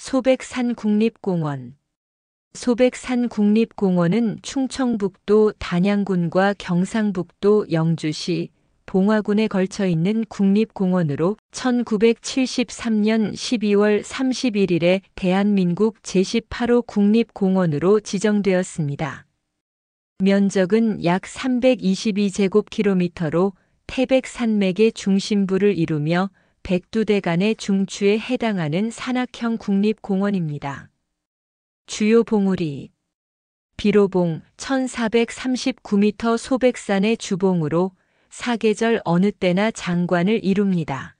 소백산 국립공원. 소백산 국립공원은 충청북도 단양군과 경상북도 영주시, 봉화군에 걸쳐 있는 국립공원으로 1973년 12월 31일에 대한민국 제18호 국립공원으로 지정되었습니다. 면적은 약 322제곱킬로미터로 태백산맥의 중심부를 이루며 백두대간의 중추에 해당하는 산악형 국립공원입니다. 주요 봉우리. 비로봉 1439m 소백산의 주봉으로 사계절 어느 때나 장관을 이룹니다.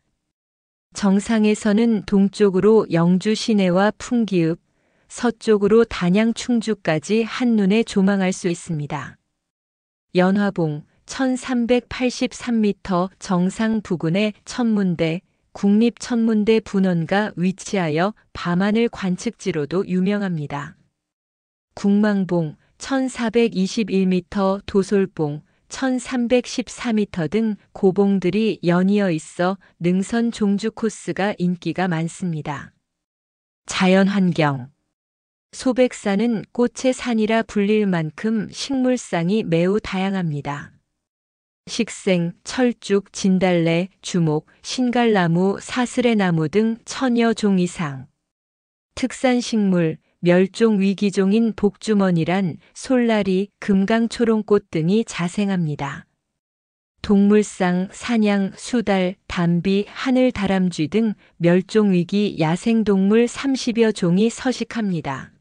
정상에서는 동쪽으로 영주 시내와 풍기읍, 서쪽으로 단양 충주까지 한눈에 조망할 수 있습니다. 연화봉 1383m 정상 부근에 천문대, 국립천문대 분원가 위치하여 밤하늘 관측지로도 유명합니다. 국망봉 1421m, 도솔봉 1314m 등 고봉들이 연이어 있어 능선 종주 코스가 인기가 많습니다. 자연환경. 소백산은 꽃의 산이라 불릴 만큼 식물상이 매우 다양합니다. 식생, 철쭉, 진달래, 주목, 신갈나무, 사슬의나무 등 천여 종 이상. 특산식물, 멸종위기종인 복주머니란 솔라리, 금강초롱꽃 등이 자생합니다. 동물상, 사냥, 수달, 담비, 하늘다람쥐 등 멸종위기 야생동물 30여 종이 서식합니다.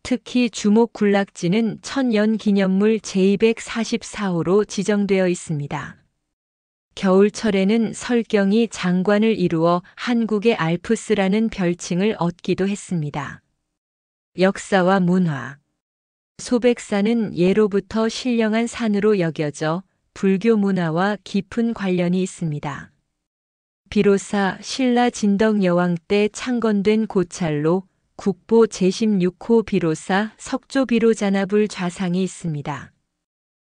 특히 주목군락지는 천연기념물 제244호로 지정되어 있습니다. 겨울철에는 설경이 장관을 이루어 한국의 알프스라는 별칭을 얻기도 했습니다. 역사와 문화. 소백산은 예로부터 신령한 산으로 여겨져 불교 문화와 깊은 관련이 있습니다. 비로사 신라 진덕 여왕 때 창건된 고찰로 국보 제16호 비로사 석조 비로자나불 좌상이 있습니다.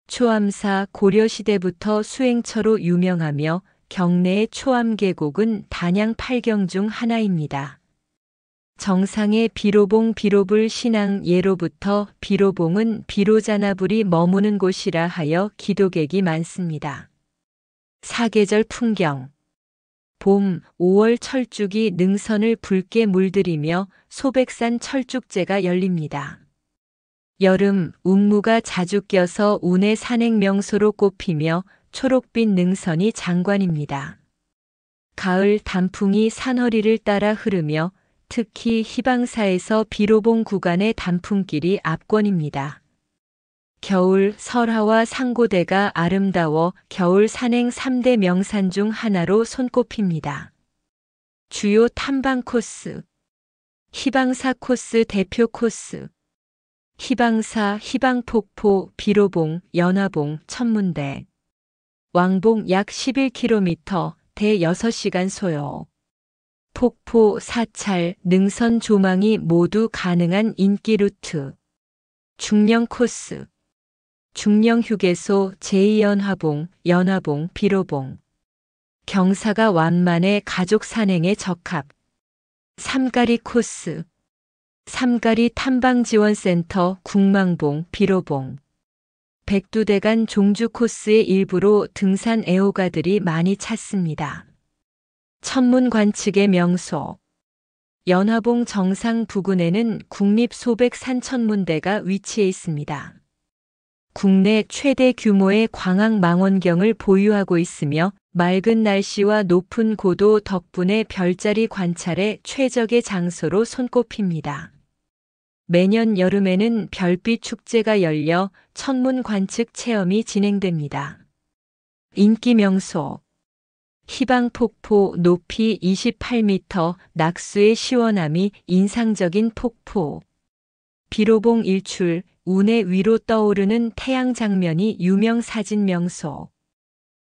초암사 고려시대부터 수행처로 유명하며 경내의 초암 계곡은 단양 8경 중 하나입니다. 정상의 비로봉 비로불 신앙 예로부터 비로봉은 비로자나불이 머무는 곳이라 하여 기도객이 많습니다. 사계절 풍경. 봄, 5월 철쭉이 능선을 붉게 물들이며 소백산 철쭉제가 열립니다. 여름, 운무가 자주 껴서 운의 산행 명소로 꼽히며 초록빛 능선이 장관입니다. 가을, 단풍이 산허리를 따라 흐르며 특히 희방사에서 비로봉 구간의 단풍길이 압권입니다. 겨울, 설화와 상고대가 아름다워 겨울 산행 3대 명산 중 하나로 손꼽힙니다. 주요 탐방 코스. 희방사 코스 대표 코스. 희방사, 희방폭포, 비로봉, 연화봉, 천문대. 왕봉 약 11km, 대 6시간 소요. 폭포, 사찰, 능선 조망이 모두 가능한 인기 루트. 중령 코스. 중령 휴게소 제2연화봉, 연화봉, 비로봉. 경사가 완만해 가족 산행에 적합. 삼가리 코스. 삼가리 탐방지원센터, 국망봉, 비로봉. 백두대간 종주 코스의 일부로 등산 애호가들이 많이 찾습니다. 천문 관측의 명소. 연화봉 정상 부근에는 국립소백산천문대가 위치해 있습니다. 국내 최대 규모의 광학 망원경을 보유하고 있으며 맑은 날씨와 높은 고도 덕분에 별자리 관찰에 최적의 장소로 손꼽힙니다. 매년 여름에는 별빛 축제가 열려 천문 관측 체험이 진행됩니다. 인기 명소. 희방폭포 높이 28m, 낙수의 시원함이 인상적인 폭포. 비로봉 일출, 운의 위로 떠오르는 태양 장면이 유명 사진 명소.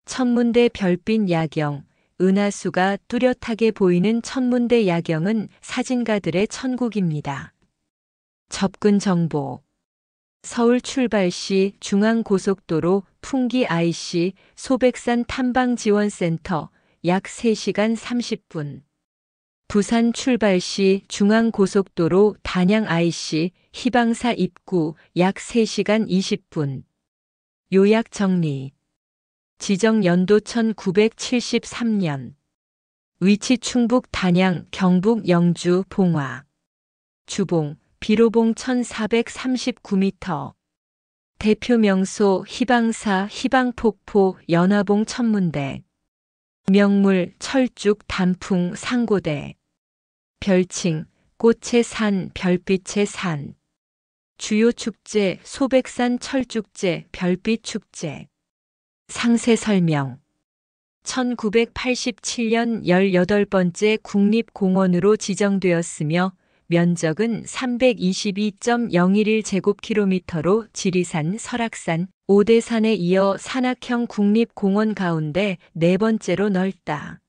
천문대 별빛 야경, 은하수가 뚜렷하게 보이는 천문대 야경은 사진가들의 천국입니다. 접근 정보. 서울 출발 시 중앙고속도로 풍기 IC 소백산 탐방지원센터 약 3시간 30분. 부산 출발 시 중앙고속도로 단양 IC 희방사 입구 약 3시간 20분. 요약 정리. 지정 연도 1973년. 위치 충북 단양, 경북 영주, 봉화. 주봉, 비로봉 1439m. 대표 명소 희방사, 희방폭포, 연화봉 천문대. 명물 철쭉, 단풍, 상고대. 별칭 꽃의 산, 별빛의 산. 주요 축제 소백산 철축제, 별빛 축제. 상세 설명. 1987년 18번째 국립공원으로 지정되었으며 면적은 322.011제곱킬로미터로 지리산, 설악산, 오대산에 이어 산악형 국립공원 가운데 네 번째로 넓다.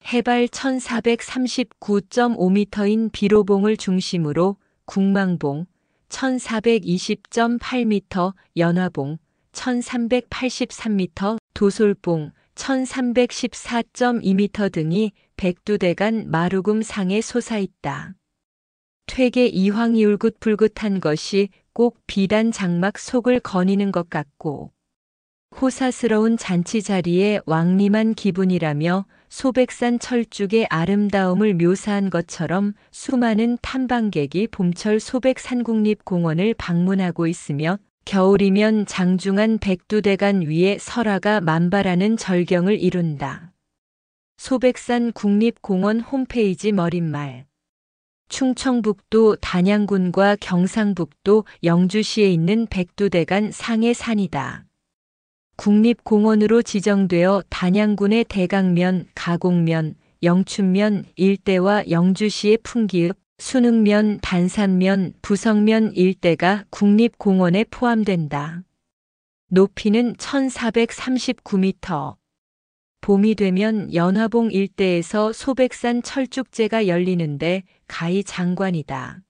해발 1439.5m인 비로봉을 중심으로 국망봉 1420.8m, 연화봉 1383m, 도솔봉 1314.2m 등이 백두대간 마루금 상에 솟아있다. 퇴계 이황이 울긋불긋한 것이 꼭 비단 장막 속을 거니는 것 같고 호사스러운 잔치 자리에 왕림한 기분이라며 소백산 철쭉의 아름다움을 묘사한 것처럼 수많은 탐방객이 봄철 소백산국립공원을 방문하고 있으며 겨울이면 장중한 백두대간 위에 설화가 만발하는 절경을 이룬다. 소백산 국립공원 홈페이지 머릿말. 충청북도 단양군과 경상북도 영주시에 있는 백두대간 상해 산이다. 국립공원으로 지정되어 단양군의 대강면, 가곡면, 영춘면 일대와 영주시의 풍기읍, 순흥면, 단산면, 부성면 일대가 국립공원에 포함된다. 높이는 1439m. 봄이 되면 연화봉 일대에서 소백산 철쭉제가 열리는데 가히 장관이다.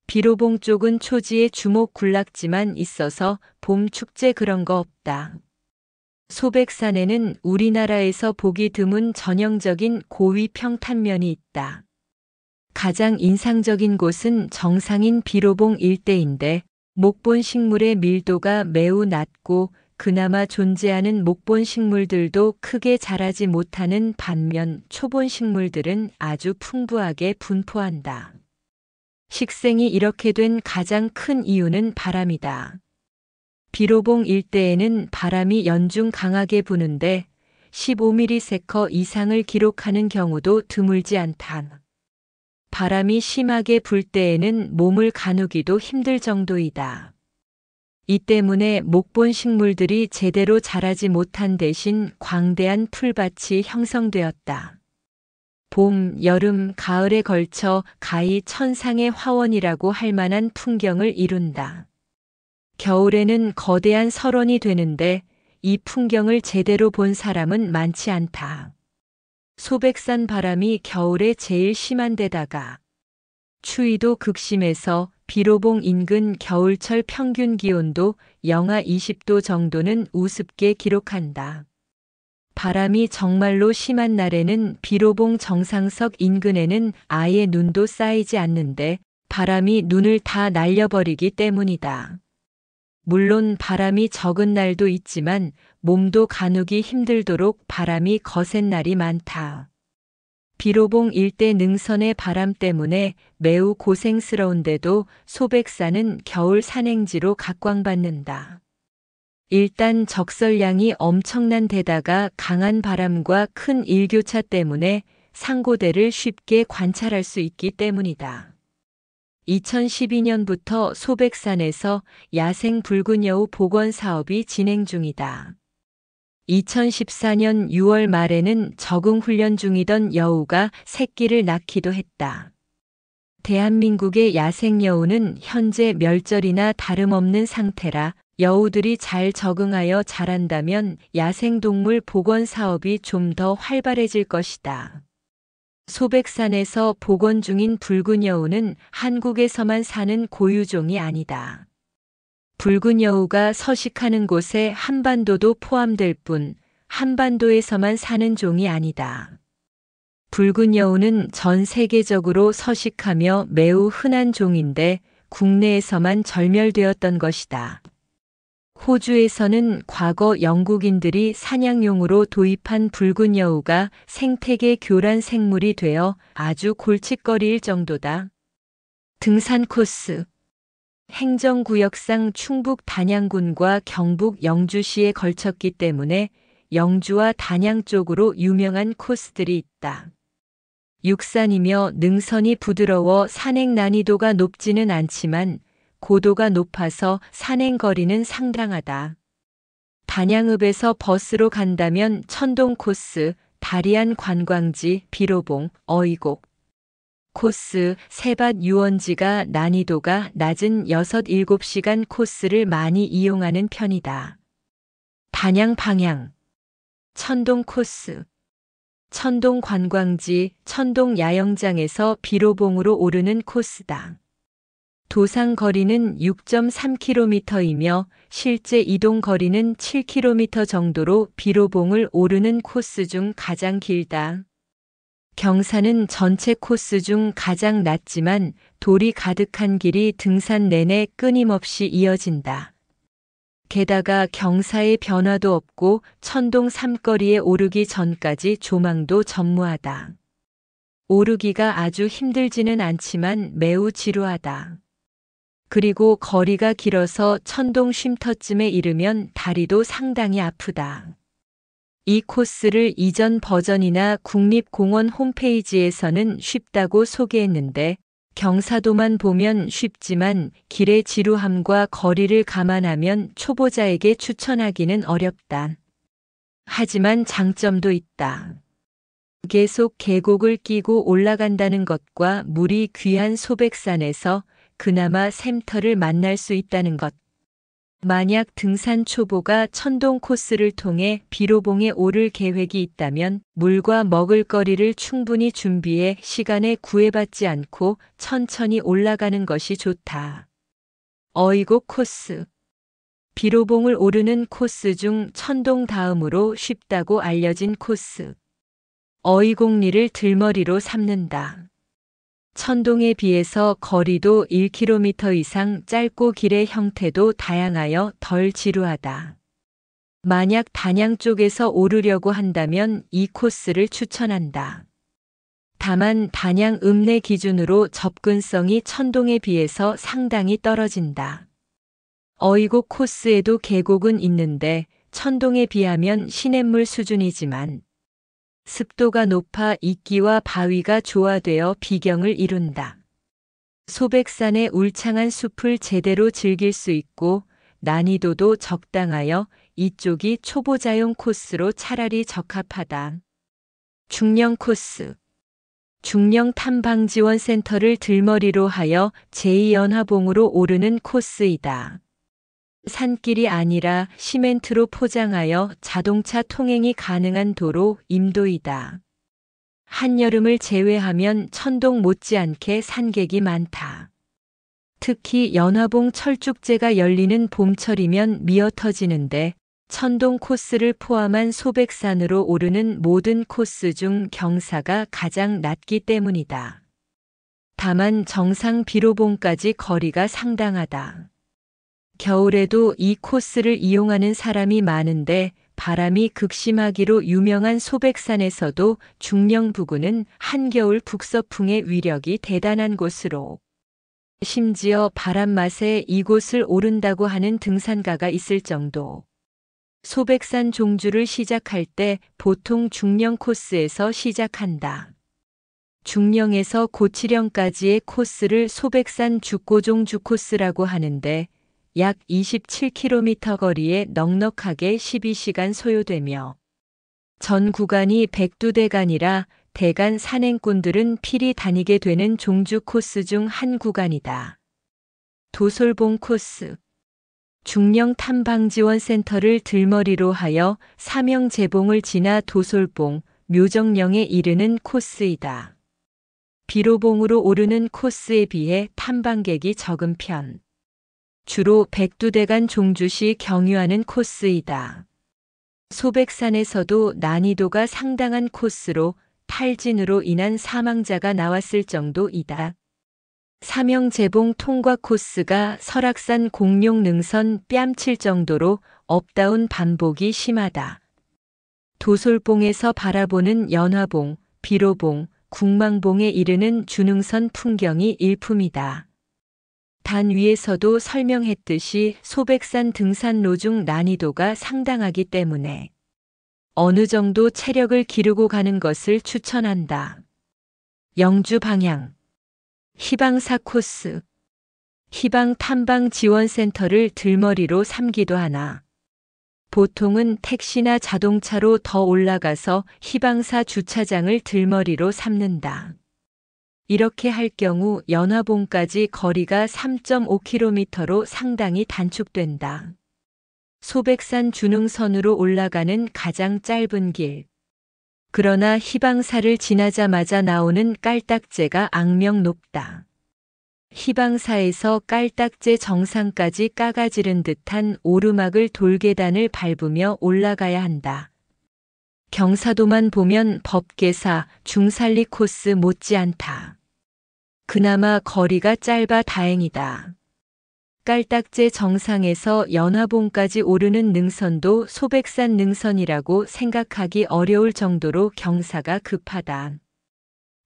비로봉 쪽은 초지에 주목 군락지만 있어서 봄 축제 그런 거 없다. 소백산에는 우리나라에서 보기 드문 전형적인 고위 평탄면이 있다. 가장 인상적인 곳은 정상인 비로봉 일대인데 목본 식물의 밀도가 매우 낮고 그나마 존재하는 목본 식물들도 크게 자라지 못하는 반면 초본 식물들은 아주 풍부하게 분포한다. 식생이 이렇게 된 가장 큰 이유는 바람이다. 비로봉 일대에는 바람이 연중 강하게 부는데 15ms 이상을 기록하는 경우도 드물지 않다. 바람이 심하게 불 때에는 몸을 가누기도 힘들 정도이다. 이 때문에 목본 식물들이 제대로 자라지 못한 대신 광대한 풀밭이 형성되었다. 봄, 여름, 가을에 걸쳐 가히 천상의 화원이라고 할 만한 풍경을 이룬다. 겨울에는 거대한 설원이 되는데 이 풍경을 제대로 본 사람은 많지 않다. 소백산 바람이 겨울에 제일 심한 데다가 추위도 극심해서 비로봉 인근 겨울철 평균 기온도 영하 20도 정도는 우습게 기록한다. 바람이 정말로 심한 날에는 비로봉 정상석 인근에는 아예 눈도 쌓이지 않는데 바람이 눈을 다 날려버리기 때문이다. 물론 바람이 적은 날도 있지만 몸도 가누기 힘들도록 바람이 거센 날이 많다. 비로봉 일대 능선의 바람 때문에 매우 고생스러운데도 소백산은 겨울 산행지로 각광받는다. 일단 적설량이 엄청난 데다가 강한 바람과 큰 일교차 때문에 상고대를 쉽게 관찰할 수 있기 때문이다. 2012년부터 소백산에서 야생 붉은 여우 복원 사업이 진행 중이다. 2014년 6월 말에는 적응 훈련 중이던 여우가 새끼를 낳기도 했다. 대한민국의 야생 여우는 현재 멸절이나 다름없는 상태라 여우들이 잘 적응하여 자란다면 야생동물 복원 사업이 좀 더 활발해질 것이다. 소백산에서 복원 중인 붉은 여우는 한국에서만 사는 고유종이 아니다. 붉은 여우가 서식하는 곳에 한반도도 포함될 뿐 한반도에서만 사는 종이 아니다. 붉은 여우는 전 세계적으로 서식하며 매우 흔한 종인데 국내에서만 절멸되었던 것이다. 호주에서는 과거 영국인들이 사냥용으로 도입한 붉은 여우가 생태계 교란 생물이 되어 아주 골칫거리일 정도다. 등산 코스. 행정구역상 충북 단양군과 경북 영주시에 걸쳤기 때문에 영주와 단양 쪽으로 유명한 코스들이 있다. 육산이며 능선이 부드러워 산행 난이도가 높지는 않지만 고도가 높아서 산행 거리는 상당하다. 단양읍에서 버스로 간다면 천동 코스, 다리안 관광지, 비로봉, 어이곡 코스, 세밭 유원지가 난이도가 낮은 6, 7시간 코스를 많이 이용하는 편이다. 단양 방향. 천동 코스. 천동 관광지, 천동 야영장에서 비로봉으로 오르는 코스다. 도상 거리는 6.3km이며 실제 이동 거리는 7km 정도로 비로봉을 오르는 코스 중 가장 길다. 경사는 전체 코스 중 가장 낮지만 돌이 가득한 길이 등산 내내 끊임없이 이어진다. 게다가 경사의 변화도 없고 천동 삼거리에 오르기 전까지 조망도 전무하다. 오르기가 아주 힘들지는 않지만 매우 지루하다. 그리고 거리가 길어서 천동 쉼터쯤에 이르면 다리도 상당히 아프다. 이 코스를 이전 버전이나 국립공원 홈페이지에서는 쉽다고 소개했는데 경사도만 보면 쉽지만 길의 지루함과 거리를 감안하면 초보자에게 추천하기는 어렵다. 하지만 장점도 있다. 계속 계곡을 끼고 올라간다는 것과 물이 귀한 소백산에서 그나마 샘터를 만날 수 있다는 것. 만약 등산 초보가 천동 코스를 통해 비로봉에 오를 계획이 있다면 물과 먹을거리를 충분히 준비해 시간에 구애받지 않고 천천히 올라가는 것이 좋다. 어이곡 코스. 비로봉을 오르는 코스 중 천동 다음으로 쉽다고 알려진 코스. 어이곡리를 들머리로 삼는다. 천동에 비해서 거리도 1km 이상 짧고 길의 형태도 다양하여 덜 지루하다. 만약 단양 쪽에서 오르려고 한다면 이 코스를 추천한다. 다만 단양 읍내 기준으로 접근성이 천동에 비해서 상당히 떨어진다. 어이곡 코스에도 계곡은 있는데 천동에 비하면 시냇물 수준이지만 습도가 높아 이끼와 바위가 조화되어 비경을 이룬다. 소백산의 울창한 숲을 제대로 즐길 수 있고 난이도도 적당하여 이쪽이 초보자용 코스로 차라리 적합하다. 중령 코스. 중령 탐방지원센터를 들머리로 하여 제2연화봉으로 오르는 코스이다. 산길이 아니라 시멘트로 포장하여 자동차 통행이 가능한 도로 임도이다. 한여름을 제외하면 천동 못지않게 산객이 많다. 특히 연화봉 철쭉제가 열리는 봄철이면 미어터지는데 천동 코스를 포함한 소백산으로 오르는 모든 코스 중 경사가 가장 낮기 때문이다. 다만 정상 비로봉까지 거리가 상당하다. 겨울에도 이 코스를 이용하는 사람이 많은데 바람이 극심하기로 유명한 소백산에서도 중령 부근은 한겨울 북서풍의 위력이 대단한 곳으로 심지어 바람 맛에 이곳을 오른다고 하는 등산가가 있을 정도. 소백산 종주를 시작할 때 보통 중령 코스에서 시작한다. 중령에서 고치령까지의 코스를 소백산 죽고종 주코스라고 하는데 약 27km 거리에 넉넉하게 12시간 소요되며 전 구간이 백두대간이라 대간 산행꾼들은 필히 다니게 되는 종주 코스 중 한 구간이다. 도솔봉 코스. 중령 탐방지원센터를 들머리로 하여 사명제봉을 지나 도솔봉, 묘정령에 이르는 코스이다. 비로봉으로 오르는 코스에 비해 탐방객이 적은 편. 주로 백두대간 종주시 경유하는 코스이다. 소백산에서도 난이도가 상당한 코스로 탈진으로 인한 사망자가 나왔을 정도이다. 삼형제봉 통과 코스가 설악산 공룡 능선 뺨칠 정도로 업다운 반복이 심하다. 도솔봉에서 바라보는 연화봉, 비로봉, 국망봉에 이르는 주능선 풍경이 일품이다. 단 위에서도 설명했듯이 소백산 등산로 중 난이도가 상당하기 때문에 어느 정도 체력을 기르고 가는 것을 추천한다. 영주 방향 희방사 코스 희방 탐방 지원센터를 들머리로 삼기도 하나 보통은 택시나 자동차로 더 올라가서 희방사 주차장을 들머리로 삼는다. 이렇게 할 경우 연화봉까지 거리가 3.5km로 상당히 단축된다. 소백산 주능선으로 올라가는 가장 짧은 길. 그러나 희방사를 지나자마자 나오는 깔딱제가 악명 높다. 희방사에서 깔딱제 정상까지 까가지른 듯한 오르막을 돌계단을 밟으며 올라가야 한다. 경사도만 보면 법계사, 중살리 코스 못지않다. 그나마 거리가 짧아 다행이다. 깔딱제 정상에서 연화봉까지 오르는 능선도 소백산 능선이라고 생각하기 어려울 정도로 경사가 급하다.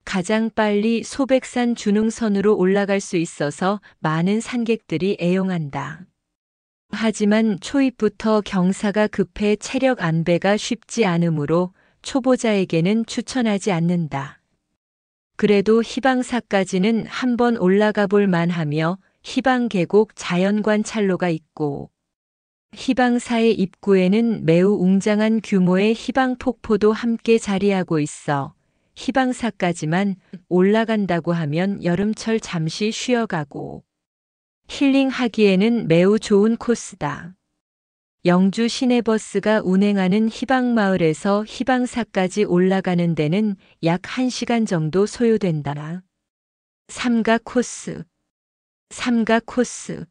가장 빨리 소백산 주능선으로 올라갈 수 있어서 많은 산객들이 애용한다. 하지만 초입부터 경사가 급해 체력 안배가 쉽지 않으므로 초보자에게는 추천하지 않는다. 그래도 희방사까지는 한번 올라가 볼 만하며 희방계곡 자연관찰로가 있고 희방사의 입구에는 매우 웅장한 규모의 희방폭포도 함께 자리하고 있어 희방사까지만 올라간다고 하면 여름철 잠시 쉬어가고 힐링하기에는 매우 좋은 코스다. 영주 시내버스가 운행하는 희방마을에서 희방사까지 올라가는 데는 약 1시간 정도 소요된다. 삼가 코스 삼가 코스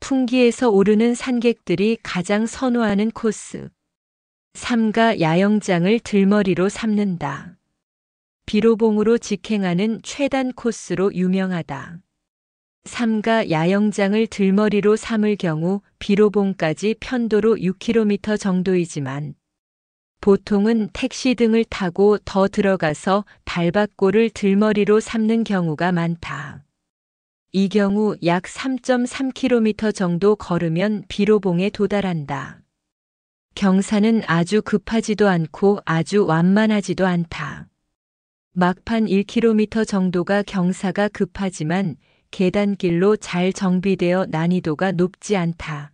풍기에서 오르는 산객들이 가장 선호하는 코스. 삼가 야영장을 들머리로 삼는다. 비로봉으로 직행하는 최단 코스로 유명하다. 삼가 야영장을 들머리로 삼을 경우 비로봉까지 편도로 6km 정도이지만 보통은 택시 등을 타고 더 들어가서 달밭골을 들머리로 삼는 경우가 많다. 이 경우 약 3.3km 정도 걸으면 비로봉에 도달한다. 경사는 아주 급하지도 않고 아주 완만하지도 않다. 막판 1km 정도가 경사가 급하지만 계단길로 잘 정비되어 난이도가 높지 않다.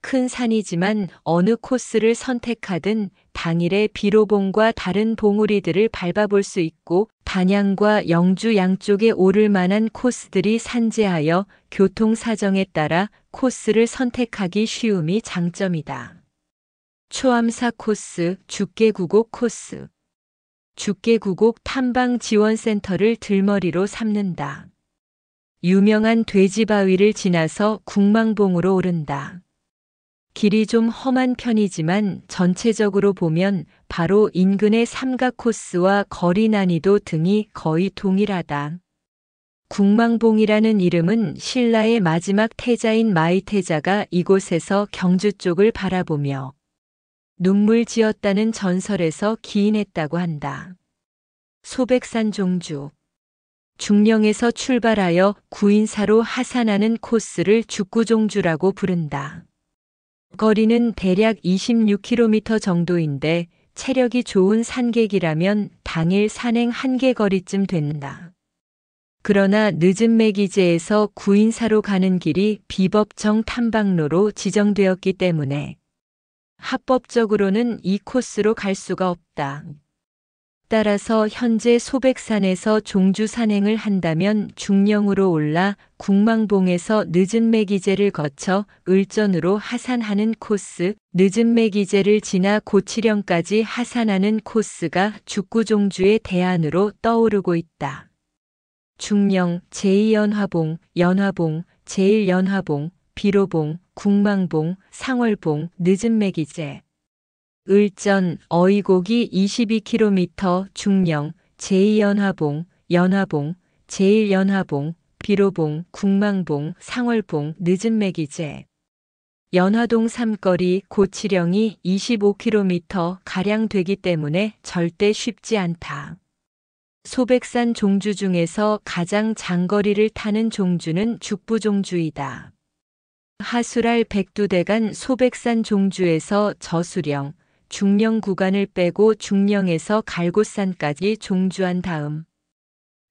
큰 산이지만 어느 코스를 선택하든 당일에 비로봉과 다른 봉우리들을 밟아볼 수 있고 단양과 영주 양쪽에 오를 만한 코스들이 산재하여 교통 사정에 따라 코스를 선택하기 쉬움이 장점이다. 초암사 코스, 죽계구곡 코스. 죽계구곡 탐방지원센터를 들머리로 삼는다. 유명한 돼지바위를 지나서 국망봉으로 오른다. 길이 좀 험한 편이지만 전체적으로 보면 바로 인근의 삼가 코스와 거리 난이도 등이 거의 동일하다. 국망봉이라는 이름은 신라의 마지막 태자인 마이태자가 이곳에서 경주 쪽을 바라보며 눈물 지었다는 전설에서 기인했다고 한다. 소백산 종주 중령에서 출발하여 구인사로 하산하는 코스를 죽구종주라고 부른다. 거리는 대략 26km 정도인데 체력이 좋은 산객이라면 당일 산행 1개 거리쯤 된다. 그러나 늦은 매기제에서 구인사로 가는 길이 비법정 탐방로로 지정되었기 때문에 합법적으로는 이 코스로 갈 수가 없다. 따라서 현재 소백산에서 종주 산행을 한다면 중령으로 올라 국망봉에서 늦은 매기제를 거쳐 을전으로 하산하는 코스, 늦은 매기제를 지나 고치령까지 하산하는 코스가 죽구종주의 대안으로 떠오르고 있다. 중령, 제2연화봉, 연화봉, 제1연화봉, 비로봉, 국망봉, 상월봉, 늦은 매기제. 을전, 어이고기 22km, 중령, 제2연화봉, 연화봉, 제1연화봉, 비로봉, 국망봉, 상월봉, 늦은매기제. 연화동 삼거리 고치령이 25km 가량 되기 때문에 절대 쉽지 않다. 소백산 종주 중에서 가장 장거리를 타는 종주는 죽부종주이다. 하수랄 백두대간 소백산 종주에서 저수령, 중령 구간을 빼고 중령에서 갈곶산까지 종주한 다음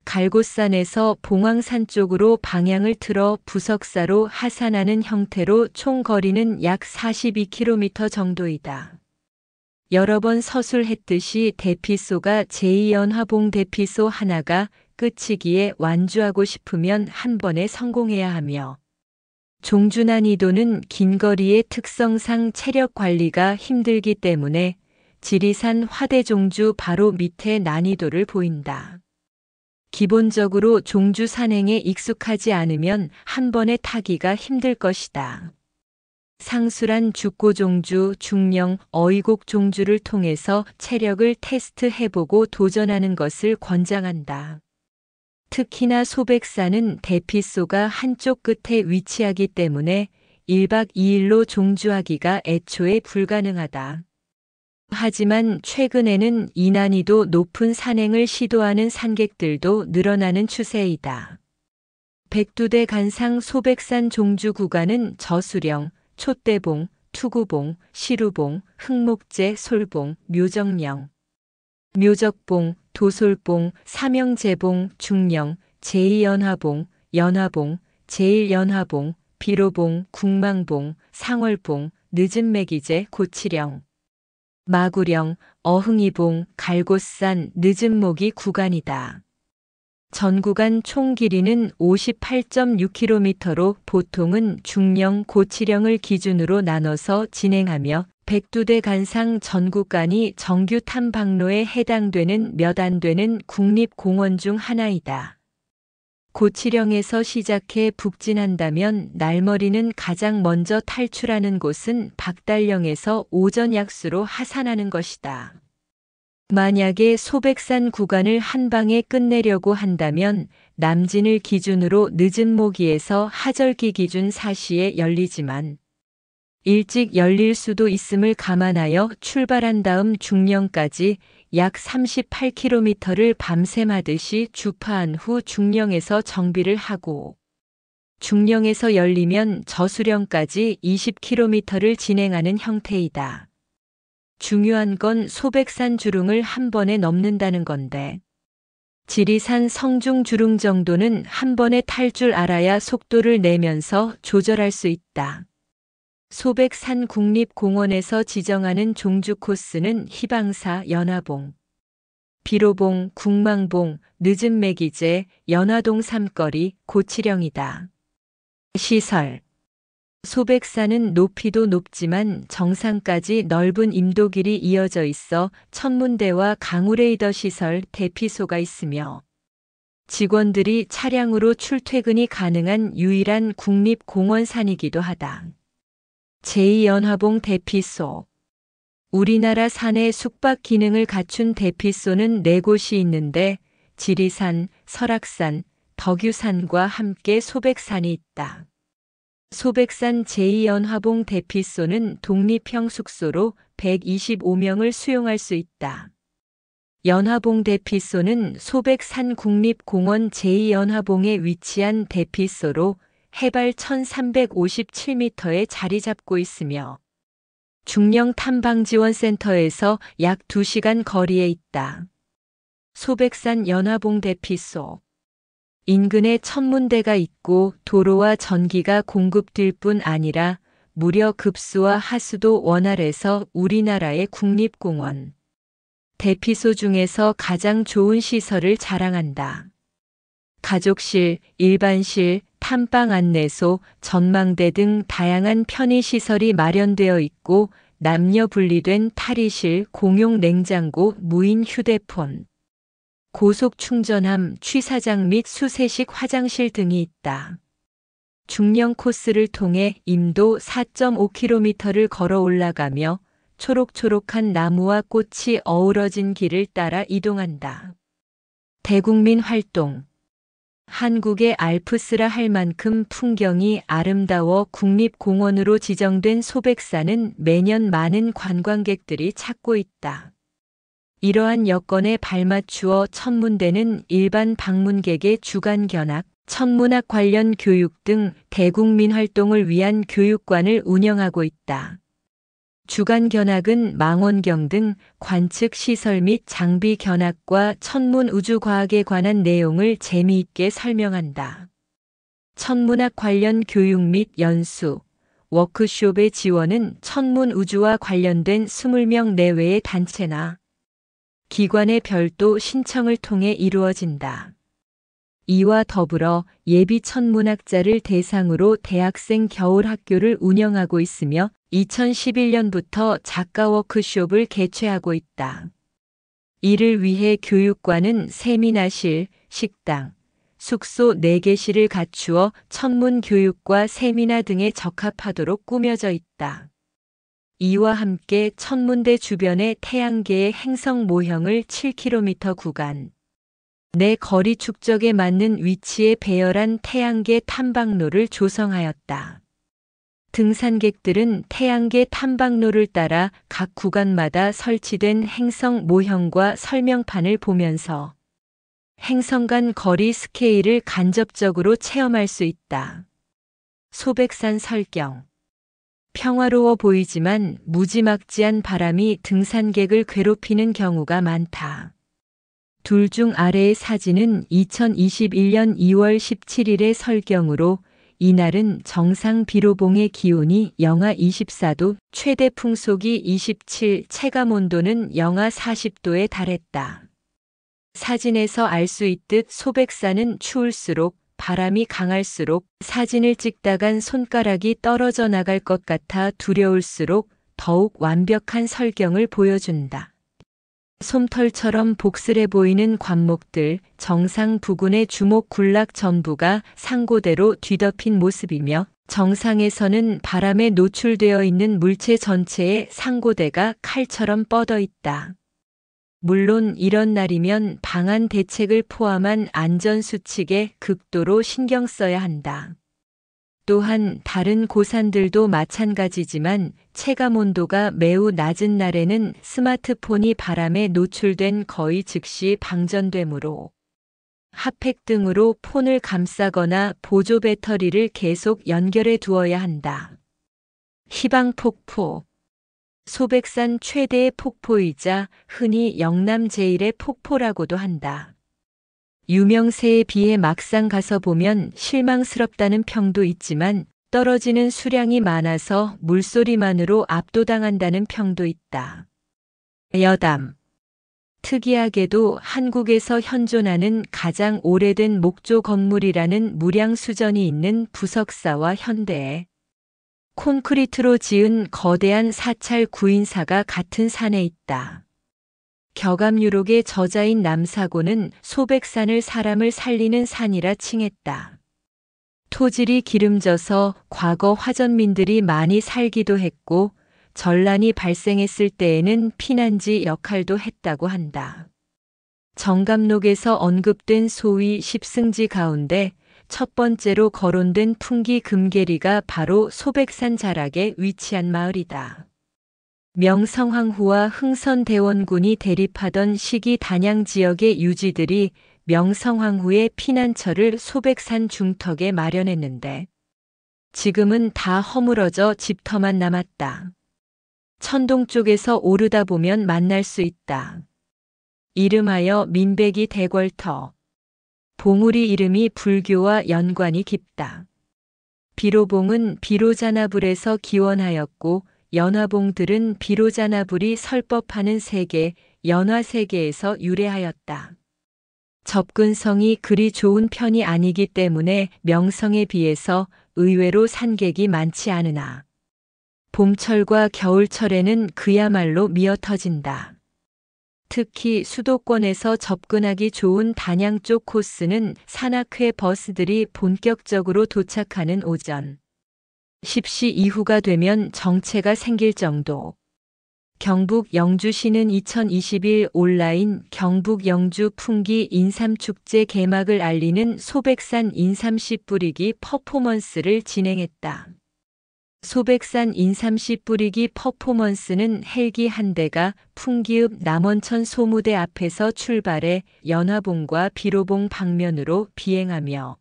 갈곶산에서 봉황산 쪽으로 방향을 틀어 부석사로 하산하는 형태로 총 거리는 약 42km 정도이다. 여러 번 서술했듯이 대피소가 제2연화봉 대피소 하나가 끝이기에 완주하고 싶으면 한 번에 성공해야 하며 종주 난이도는 긴 거리의 특성상 체력 관리가 힘들기 때문에 지리산 화대종주 바로 밑에 난이도를 보인다. 기본적으로 종주 산행에 익숙하지 않으면 한 번에 타기가 힘들 것이다. 상술한 죽고종주, 중령, 어이곡 종주를 통해서 체력을 테스트해보고 도전하는 것을 권장한다. 특히나 소백산은 대피소가 한쪽 끝에 위치하기 때문에 1박 2일로 종주하기가 애초에 불가능하다. 하지만 최근에는 이 난이도 높은 산행을 시도하는 산객들도 늘어나는 추세이다. 백두대 간상 소백산 종주 구간은 저수령, 촛대봉, 투구봉, 시루봉, 흑목제, 솔봉, 묘정령, 묘적봉, 도솔봉, 사명제봉, 중령, 제2연화봉, 연화봉, 제1연화봉, 비로봉, 국망봉, 상월봉, 늦은매기제, 고치령, 마구령, 어흥이봉, 갈곶산, 늦은모기 구간이다. 전 구간 총 길이는 58.6km로 보통은 중령, 고치령을 기준으로 나눠서 진행하며 백두대 간상 전 구간이 정규 탐방로에 해당되는 몇 안 되는 국립공원 중 하나이다. 고치령에서 시작해 북진한다면 날머리는 가장 먼저 탈출하는 곳은 박달령에서 오전 약수로 하산하는 것이다. 만약에 소백산 구간을 한 방에 끝내려고 한다면 남진을 기준으로 늦은모기에서 하절기 기준 4시에 열리지만 일찍 열릴 수도 있음을 감안하여 출발한 다음 중령까지 약 38km를 밤샘하듯이 주파한 후 중령에서 정비를 하고 중령에서 열리면 저수령까지 20km를 진행하는 형태이다. 중요한 건 소백산 주릉을 한 번에 넘는다는 건데 지리산 성중 주릉 정도는 한 번에 탈 줄 알아야 속도를 내면서 조절할 수 있다. 소백산 국립공원에서 지정하는 종주 코스는 희방사, 연화봉, 비로봉, 국망봉, 늦은매기제, 연화동 삼거리, 고치령이다. 시설 소백산은 높이도 높지만 정상까지 넓은 임도길이 이어져 있어 천문대와 강우레이더 시설 대피소가 있으며 직원들이 차량으로 출퇴근이 가능한 유일한 국립공원산이기도 하다. 제2연화봉 대피소 우리나라 산의 숙박 기능을 갖춘 대피소는 4곳이 있는데 지리산, 설악산, 덕유산과 함께 소백산이 있다. 소백산 제2연화봉 대피소는 독립형 숙소로 125명을 수용할 수 있다. 연화봉 대피소는 소백산 국립공원 제2연화봉에 위치한 대피소로 해발 1357m에 자리 잡고 있으며 중령 탐방지원센터에서 약 2시간 거리에 있다. 소백산 연화봉 대피소 인근에 천문대가 있고 도로와 전기가 공급될 뿐 아니라 무려 급수와 하수도 원활해서 우리나라의 국립공원 대피소 중에서 가장 좋은 시설을 자랑한다. 가족실, 일반실, 탐방 안내소, 전망대 등 다양한 편의시설이 마련되어 있고 남녀 분리된 탈의실, 공용 냉장고, 무인 휴대폰, 고속 충전함, 취사장 및 수세식 화장실 등이 있다. 중령 코스를 통해 임도 4.5km를 걸어 올라가며 초록초록한 나무와 꽃이 어우러진 길을 따라 이동한다. 대국민 활동. 한국의 알프스라 할 만큼 풍경이 아름다워 국립공원으로 지정된 소백산은 매년 많은 관광객들이 찾고 있다. 이러한 여건에 발맞추어 천문대는 일반 방문객의 주간 견학, 천문학 관련 교육 등 대국민 활동을 위한 교육관을 운영하고 있다. 주간 견학은 망원경 등 관측 시설 및 장비 견학과 천문 우주과학에 관한 내용을 재미있게 설명한다. 천문학 관련 교육 및 연수, 워크숍의 지원은 천문 우주와 관련된 20명 내외의 단체나 기관의 별도 신청을 통해 이루어진다. 이와 더불어 예비 천문학자를 대상으로 대학생 겨울 학교를 운영하고 있으며 2011년부터 작가 워크숍을 개최하고 있다. 이를 위해 교육관은 세미나실, 식당, 숙소 4개실을 갖추어 천문 교육과 세미나 등에 적합하도록 꾸며져 있다. 이와 함께 천문대 주변의 태양계의 행성 모형을 7km 구간 내 거리 축적에 맞는 위치에 배열한 태양계 탐방로를 조성하였다. 등산객들은 태양계 탐방로를 따라 각 구간마다 설치된 행성 모형과 설명판을 보면서 행성 간 거리 스케일을 간접적으로 체험할 수 있다. 소백산 설경. 평화로워 보이지만 무지막지한 바람이 등산객을 괴롭히는 경우가 많다. 둘 중 아래의 사진은 2021년 2월 17일의 설경으로 이날은 정상 비로봉의 기온이 영하 24도, 최대 풍속이 27, 체감 온도는 영하 40도에 달했다. 사진에서 알 수 있듯 소백산은 추울수록 바람이 강할수록 사진을 찍다간 손가락이 떨어져 나갈 것 같아 두려울수록 더욱 완벽한 설경을 보여준다. 솜털처럼 복슬해 보이는 관목들, 정상 부근의 주목 군락 전부가 상고대로 뒤덮인 모습이며 정상에서는 바람에 노출되어 있는 물체 전체에 상고대가 칼처럼 뻗어 있다. 물론 이런 날이면 방한 대책을 포함한 안전수칙에 극도로 신경 써야 한다. 또한 다른 고산들도 마찬가지지만 체감온도가 매우 낮은 날에는 스마트폰이 바람에 노출된 거의 즉시 방전되므로 핫팩 등으로 폰을 감싸거나 보조 배터리를 계속 연결해 두어야 한다. 희방폭포. 소백산 최대의 폭포이자 흔히 영남 제1의 폭포라고도 한다. 유명세에 비해 막상 가서 보면 실망스럽다는 평도 있지만 떨어지는 수량이 많아서 물소리만으로 압도당한다는 평도 있다. 여담. 특이하게도 한국에서 현존하는 가장 오래된 목조 건물이라는 무량수전이 있는 부석사와 현대에 콘크리트로 지은 거대한 사찰 구인사가 같은 산에 있다. 격암유록의 저자인 남사고는 소백산을 사람을 살리는 산이라 칭했다. 토질이 기름져서 과거 화전민들이 많이 살기도 했고 전란이 발생했을 때에는 피난지 역할도 했다고 한다. 정감록에서 언급된 소위 십승지 가운데 첫 번째로 거론된 풍기 금계리가 바로 소백산 자락에 위치한 마을이다. 명성황후와 흥선대원군이 대립하던 시기 단양 지역의 유지들이 명성황후의 피난처를 소백산 중턱에 마련했는데 지금은 다 허물어져 집터만 남았다. 천동 쪽에서 오르다 보면 만날 수 있다. 이름하여 민백이 대궐터. 봉우리 이름이 불교와 연관이 깊다. 비로봉은 비로자나불에서 기원하였고 연화봉들은 비로자나불이 설법하는 세계, 연화세계에서 유래하였다. 접근성이 그리 좋은 편이 아니기 때문에 명성에 비해서 의외로 산객이 많지 않으나 봄철과 겨울철에는 그야말로 미어터진다. 특히 수도권에서 접근하기 좋은 단양 쪽 코스는 산악회 버스들이 본격적으로 도착하는 오전 10시 이후가 되면 정체가 생길 정도. 경북 영주시는 2021 온라인 경북 영주 풍기 인삼축제 개막을 알리는 소백산 인삼씨 뿌리기 퍼포먼스를 진행했다. 소백산 인삼씨 뿌리기 퍼포먼스는 헬기 한 대가 풍기읍 남원천 소무대 앞에서 출발해 연화봉과 비로봉 방면으로 비행하며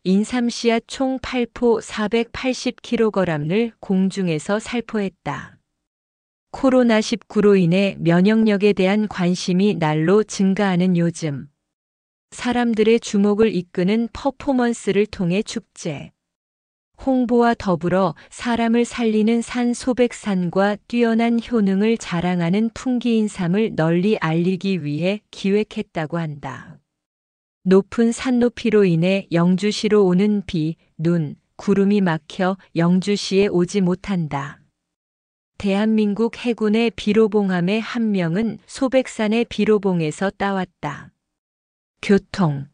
인삼씨앗 총 8포 480kg을 공중에서 살포했다. 코로나19로 인해 면역력에 대한 관심이 날로 증가하는 요즘, 사람들의 주목을 이끄는 퍼포먼스를 통해 축제, 홍보와 더불어 사람을 살리는 산 소백산과 뛰어난 효능을 자랑하는 풍기인삼을 널리 알리기 위해 기획했다고 한다. 높은 산높이로 인해 영주시로 오는 비, 눈, 구름이 막혀 영주시에 오지 못한다. 대한민국 해군의 비로봉함의 한 명은 소백산의 비로봉에서 따왔다. 교통.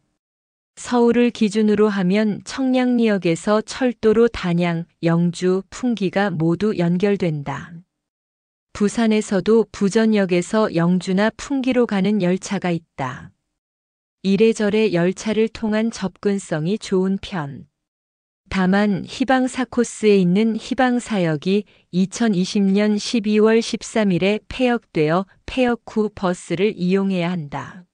서울을 기준으로 하면 청량리역에서 철도로 단양, 영주, 풍기가 모두 연결된다. 부산에서도 부전역에서 영주나 풍기로 가는 열차가 있다. 이래저래 열차를 통한 접근성이 좋은 편. 다만 희방사 코스에 있는 희방사역이 2020년 12월 13일에 폐역되어 폐역 후 버스를 이용해야 한다.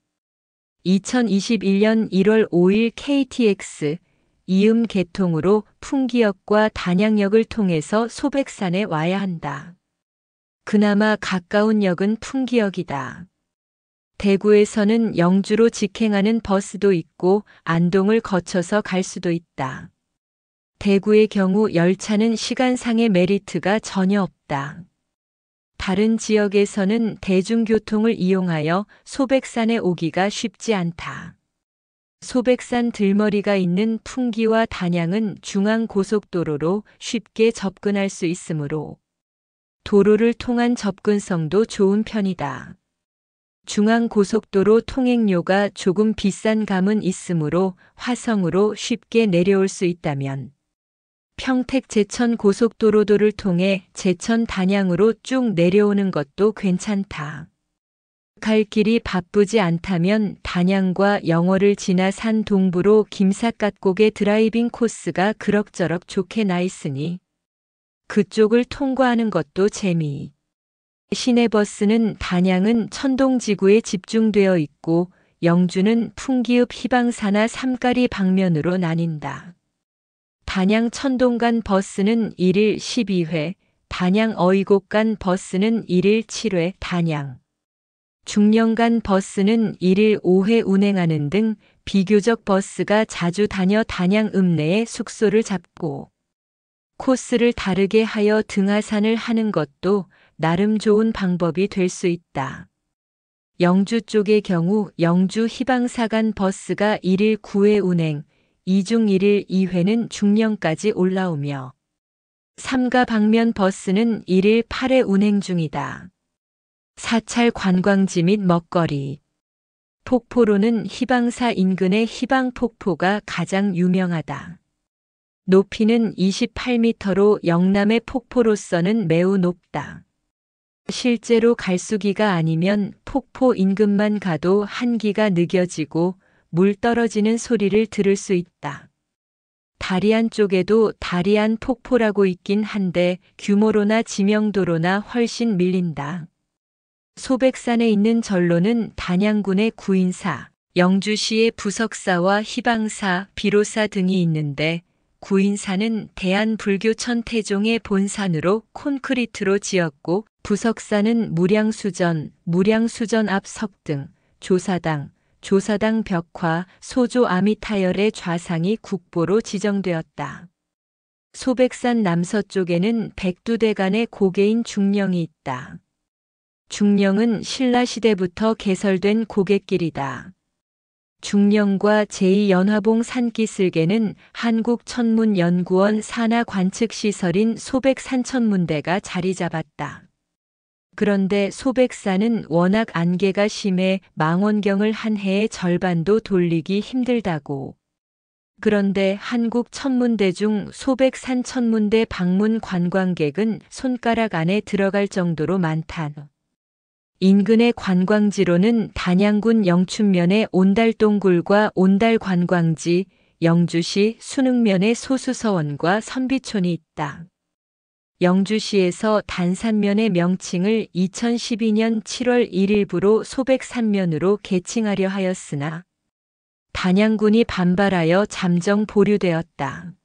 2021년 1월 5일 KTX 이음 개통으로 풍기역과 단양역을 통해서 소백산에 와야 한다. 그나마 가까운 역은 풍기역이다. 대구에서는 영주로 직행하는 버스도 있고 안동을 거쳐서 갈 수도 있다. 대구의 경우 열차는 시간상의 메리트가 전혀 없다. 다른 지역에서는 대중교통을 이용하여 소백산에 오기가 쉽지 않다. 소백산 들머리가 있는 풍기와 단양은 중앙고속도로로 쉽게 접근할 수 있으므로 도로를 통한 접근성도 좋은 편이다. 중앙고속도로 통행료가 조금 비싼 감은 있으므로 화성으로 쉽게 내려올 수 있다면 평택 제천 고속도로도를 통해 제천 단양으로 쭉 내려오는 것도 괜찮다. 갈 길이 바쁘지 않다면 단양과 영월을 지나 산 동부로 김삿갓곡의 드라이빙 코스가 그럭저럭 좋게 나 있으니 그쪽을 통과하는 것도 재미. 시내버스는 단양은 천동지구에 집중되어 있고 영주는 풍기읍 희방사나 삼가리 방면으로 나뉜다. 단양 천동 간 버스는 1일 12회, 단양 어이곡 간 버스는 1일 7회 단양, 중령 간 버스는 1일 5회 운행하는 등 비교적 버스가 자주 다녀 단양 읍내에 숙소를 잡고 코스를 다르게 하여 등하산을 하는 것도 나름 좋은 방법이 될 수 있다. 영주 쪽의 경우 영주 희방사 간 버스가 1일 9회 운행, 이중 1일 2회는 중령까지 올라오며 삼가 방면 버스는 1일 8회 운행 중이다. 사찰 관광지 및 먹거리. 폭포로는 희방사 인근의 희방폭포가 가장 유명하다. 높이는 28m로 영남의 폭포로서는 매우 높다. 실제로 갈수기가 아니면 폭포 인근만 가도 한기가 느껴지고 물 떨어지는 소리를 들을 수 있다. 다리안 쪽에도 다리안 폭포라고 있긴 한데 규모로나 지명도로나 훨씬 밀린다. 소백산에 있는 전로는 단양군의 구인사, 영주시의 부석사와 희방사, 비로사 등이 있는데 구인사는 대한불교천 태종의 본산으로 콘크리트로 지었고 부석사는 무량수전, 무량수전 앞 석등, 조사당, 조사당 벽화, 소조 아미타열의 좌상이 국보로 지정되었다. 소백산 남서쪽에는 백두대간의 고개인 중령이 있다. 중령은 신라시대부터 개설된 고갯길이다. 중령과 제2연화봉 산기슭에는 한국천문연구원 산하관측시설인 소백산천문대가 자리 잡았다. 그런데 소백산은 워낙 안개가 심해 망원경을 한 해의 절반도 돌리기 힘들다고 그런데 한국 천문대 중 소백산 천문대 방문 관광객은 손가락 안에 들어갈 정도로 많다. 인근의 관광지로는 단양군 영춘면의 온달동굴과 온달관광지, 영주시 순흥면의 소수서원과 선비촌이 있다. 영주시에서 단산면의 명칭을 2012년 7월 1일부로 소백산면으로 개칭하려 하였으나 단양군이 반발하여 잠정 보류되었다.